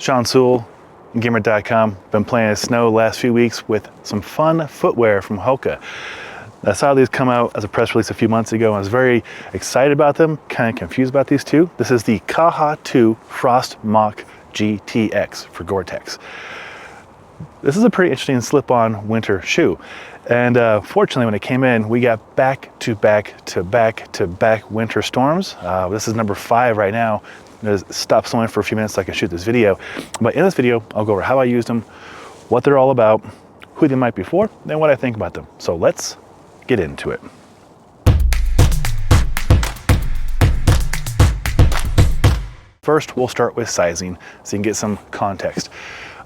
Sean Sewell, Engearment.com. Been playing in snow the last few weeks with some fun footwear from Hoka. I saw these come out as a press release a few months ago. I was very excited about them, kind of confused about these two. This is the Kaha 2 Frost Moc GTX for Gore-Tex. This is a pretty interesting slip-on winter shoe. And fortunately, when it came in, we got back-to-back winter storms. This is number 5 right now. Just stop snowing for a few minutes so I can shoot this video. But in this video, I'll go over how I used them, what they're all about, who they might be for, and what I think about them. So let's get into it. First, we'll start with sizing so you can get some context.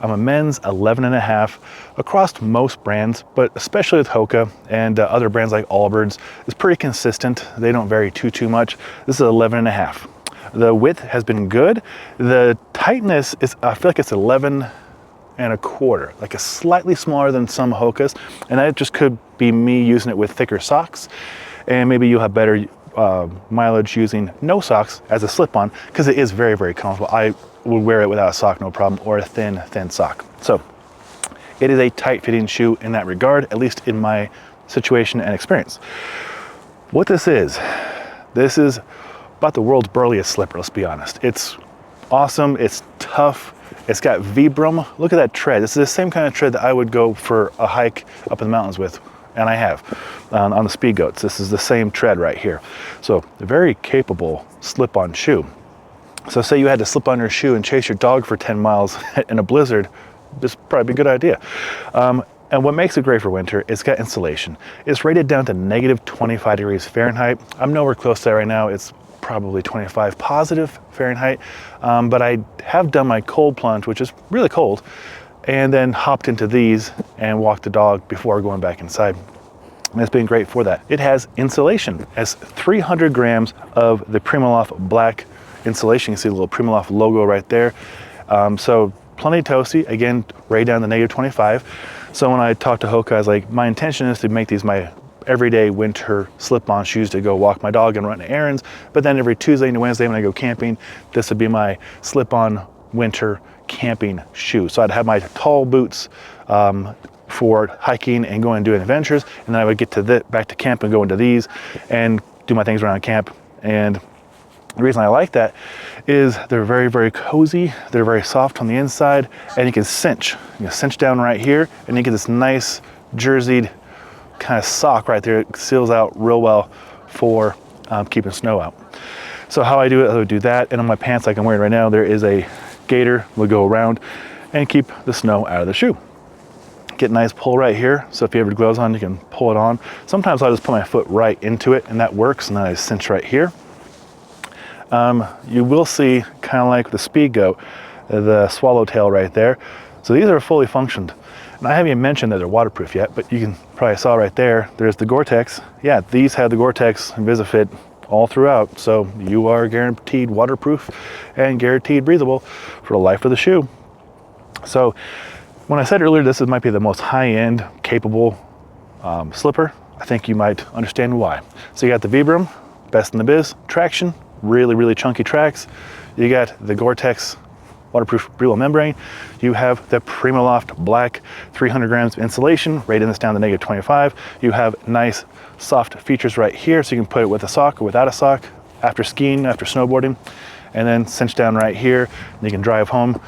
I'm a men's 11.5 across most brands, but especially with Hoka and other brands like Allbirds, it's pretty consistent. They don't vary too much. This is 11.5. The width has been good. The tightness is, I feel like it's 11.25, like a slightly smaller than some Hokas, and that just could be me using it with thicker socks, and maybe you'll have better mileage using no socks as a slip-on, because it is very comfortable. I would wear it without a sock, no problem, or a thin sock. So it is a tight-fitting shoe in that regard, at least in my situation and experience. What this is about the world's burliest slipper, let's be honest. It's awesome, it's tough, it's got Vibram. Look at that tread. This is the same kind of tread that I would go for a hike up in the mountains with, and I have on the speed goats. This is the same tread right here. So a very capable slip-on shoe. So say you had to slip on your shoe and chase your dog for 10 miles in a blizzard, this would probably be a good idea. And what makes it great for winter, it's got insulation. It's rated down to -25 degrees Fahrenheit. I'm nowhere close to that right now. It's probably 25 positive Fahrenheit. But I have done my cold plunge, which is really cold, and then hopped into these and walked the dog before going back inside. And it's been great for that. It has insulation. It has 300 grams of the Primaloft Black insulation. You can see the little Primaloft logo right there. So plenty toasty, again, right down to -25. So when I talked to Hoka, I was like, my intention is to make these my everyday winter slip-on shoes to go walk my dog and run errands. But then every Tuesday and Wednesday when I go camping, this would be my slip-on winter camping shoe. So I'd have my tall boots for hiking and going and doing adventures. And then I would get to back to camp and go into these and do my things around camp. And the reason I like that is they're very cozy. They're very soft on the inside, and you can cinch. You can cinch down right here, and you get this nice jerseyed kind of sock right there. It seals out real well for keeping snow out. So how I do it, I would do that, and on my pants like I'm wearing right now, there is a gaiter. We'll go around and keep the snow out of the shoe. Get a nice pull right here, so if you have your gloves on, you can pull it on. Sometimes I'll just put my foot right into it, and that works, and then I cinch right here. You will see, kind of like the Speed Goat, the swallowtail right there. So these are fully functioned. And I haven't even mentioned that they're waterproof yet, but you can probably saw right there, there's the Gore-Tex. Yeah, these have the Gore-Tex Invisifit all throughout. So you are guaranteed waterproof and guaranteed breathable for the life of the shoe. So when I said earlier, this might be the most high-end capable slipper, I think you might understand why. So you got the Vibram, best in the biz, traction, really chunky tracks. You got the Gore-Tex waterproof breathable membrane. You have the Primaloft Black 300 grams of insulation, rating this down to -25. You have nice soft features right here, so you can put it with a sock or without a sock, after skiing, after snowboarding, and then cinch down right here, and you can drive home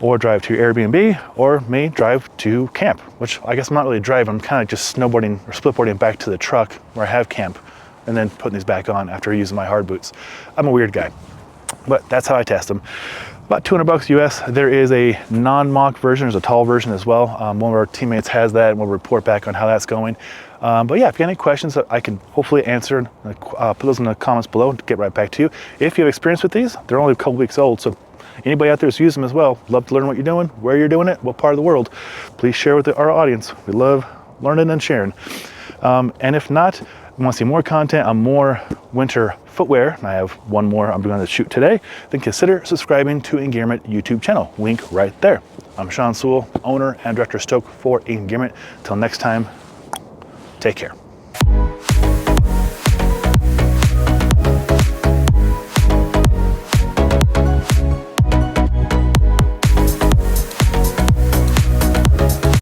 or drive to your Airbnb, or me drive to camp, which I guess I'm not really driving, I'm kind of just snowboarding or splitboarding back to the truck where I have camp, and then putting these back on after using my hard boots. I'm a weird guy, but that's how I test them. About 200 bucks US. There is a non-mock version, there's a tall version as well. One of our teammates has that, and we'll report back on how that's going. But yeah, if you have any questions that I can hopefully answer, put those in the comments below and get right back to you. If you have experience with these, they're only a couple weeks old, so anybody out there who's used them as well, love to learn what you're doing, where you're doing it, what part of the world. Please share with our audience. We love learning and sharing. And if not, want to see more content on more winter footwear, and I have one more I'm going to shoot today, then consider subscribing to Engearment YouTube channel. Link right there. I'm Sean Sewell, owner and director of Stoke for Engearment. Till next time, take care.